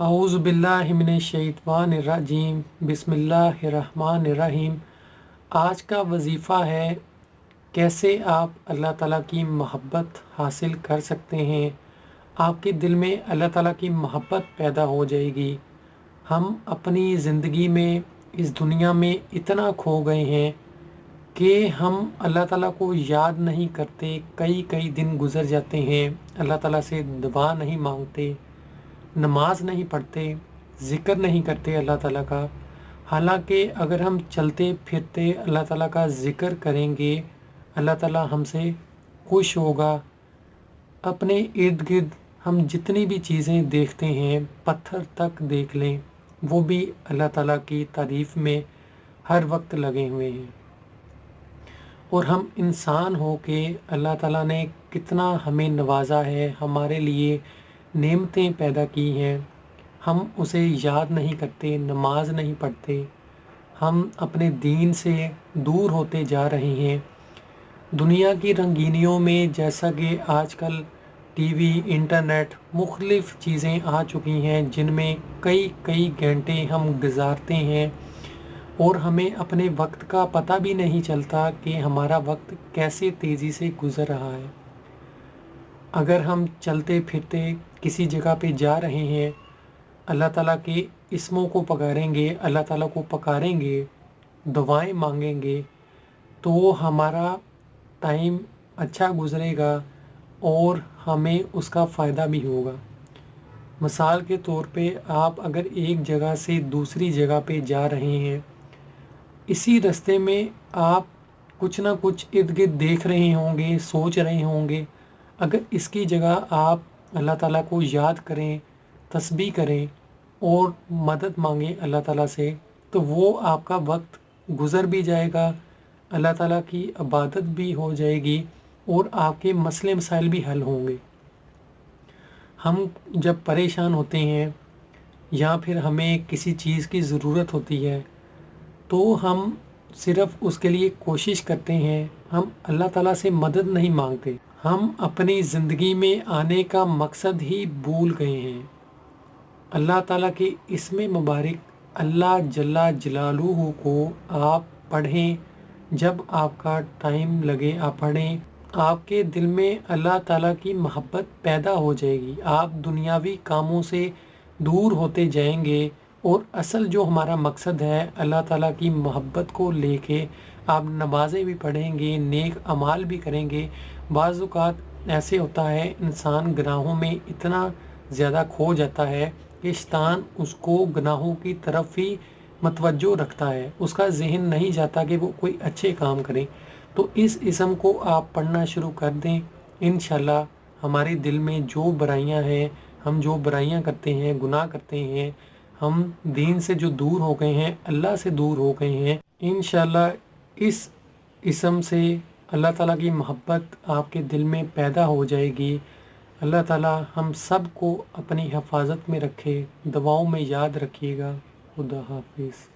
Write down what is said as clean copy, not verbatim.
اعوذ باللہ من الشیطان الرجیم، بسم اللہ الرحمن الرحیم۔ آج کا وظیفہ ہے کیسے آپ اللہ تعالیٰ کی محبت حاصل کر سکتے ہیں۔ آپ کے دل میں اللہ تعالیٰ کی محبت پیدا ہو جائے گی۔ ہم اپنی زندگی میں اس دنیا میں اتنا کھو گئے ہیں کہ ہم اللہ تعالیٰ کو یاد نہیں کرتے، کئی دن گزر جاتے ہیں، اللہ تعالیٰ سے دعا نہیں مانگتے، نماز نہیں پڑھتے، ذکر نہیں کرتے اللہ تعالیٰ کا۔ حالانکہ اگر ہم چلتے پھرتے اللہ تعالیٰ کا ذکر کریں گے، اللہ تعالیٰ ہم سے خوش ہوگا۔ اپنے ارد گرد ہم جتنی بھی چیزیں دیکھتے ہیں، پتھر تک دیکھ لیں، وہ بھی اللہ تعالیٰ کی تعریف میں ہر وقت لگے ہوئے ہیں۔ اور ہم انسان ہو کے اللہ تعالیٰ نے کتنا ہمیں نوازا ہے، ہمارے لیے نعمتیں پیدا کی ہیں، ہم اسے یاد نہیں کرتے، نماز نہیں پڑھتے، ہم اپنے دین سے دور ہوتے جا رہے ہیں۔ دنیا کی رنگینیوں میں جیسا کہ آج کل ٹی وی، انٹرنیٹ، مختلف چیزیں آ چکی ہیں جن میں کئی گھنٹے ہم گزارتے ہیں، اور ہمیں اپنے وقت کا پتہ بھی نہیں چلتا کہ ہمارا وقت کیسے تیزی سے گزر رہا ہے۔ اگر ہم چلتے پھرتے کسی جگہ پہ جا رہے ہیں، اللہ تعالیٰ کے اسموں کو پکاریں گے، اللہ تعالیٰ کو پکاریں گے، دعائیں مانگیں گے، تو ہمارا ٹائم اچھا گزرے گا اور ہمیں اس کا فائدہ بھی ہوگا۔ مثال کے طور پہ آپ اگر ایک جگہ سے دوسری جگہ پہ جا رہے ہیں، اسی راستے میں آپ کچھ نہ کچھ ارد گرد دیکھ رہے ہوں گے، سوچ رہے ہوں گے۔ اگر اس کی جگہ آپ اللہ تعالیٰ کو یاد کریں، تسبیح کریں اور مدد مانگیں اللہ تعالیٰ سے، تو وہ آپ کا وقت گزر بھی جائے گا، اللہ تعالیٰ کی عبادت بھی ہو جائے گی اور آپ کے مسئلے مسائل بھی حل ہوں گے۔ ہم جب پریشان ہوتے ہیں یا پھر ہمیں کسی چیز کی ضرورت ہوتی ہے تو ہم صرف اس کے لیے کوشش کرتے ہیں، ہم اللہ تعالیٰ سے مدد نہیں مانگتے۔ ہم اپنی زندگی میں آنے کا مقصد ہی بھول گئے ہیں۔ اللہ تعالیٰ کے اسم مبارک اللہ جل جلالہ کو آپ پڑھیں، جب آپ کا ٹائم لگے آپ پڑھیں، آپ کے دل میں اللہ تعالیٰ کی محبت پیدا ہو جائے گی، آپ دنیاوی کاموں سے دور ہوتے جائیں گے، اور اصل جو ہمارا مقصد ہے اللہ تعالیٰ کی محبت کو لے کے آپ نمازیں بھی پڑھیں گے، نیک اعمال بھی کریں گے۔ بعض اوقات ایسے ہوتا ہے انسان گناہوں میں اتنا زیادہ کھو جاتا ہے کہ شیطان اس کو گناہوں کی طرف ہی متوجہ رکھتا ہے، اس کا ذہن نہیں جاتا کہ وہ کوئی اچھے کام کرے۔ تو اس اسم کو آپ پڑھنا شروع کر دیں، انشاءاللہ ہمارے دل میں جو برائیاں ہیں، ہم جو برائیاں کرتے ہیں، گناہ کرتے ہیں، ہم دین سے جو دور ہو گئے ہیں، اللہ سے دور ہو گئے ہیں، انشاءاللہ اس اسم سے اللہ تعالیٰ کی محبت آپ کے دل میں پیدا ہو جائے گی۔ اللہ تعالیٰ ہم سب کو اپنی حفاظت میں رکھے، دعاؤں میں یاد رکھیے گا۔ خدا حافظ۔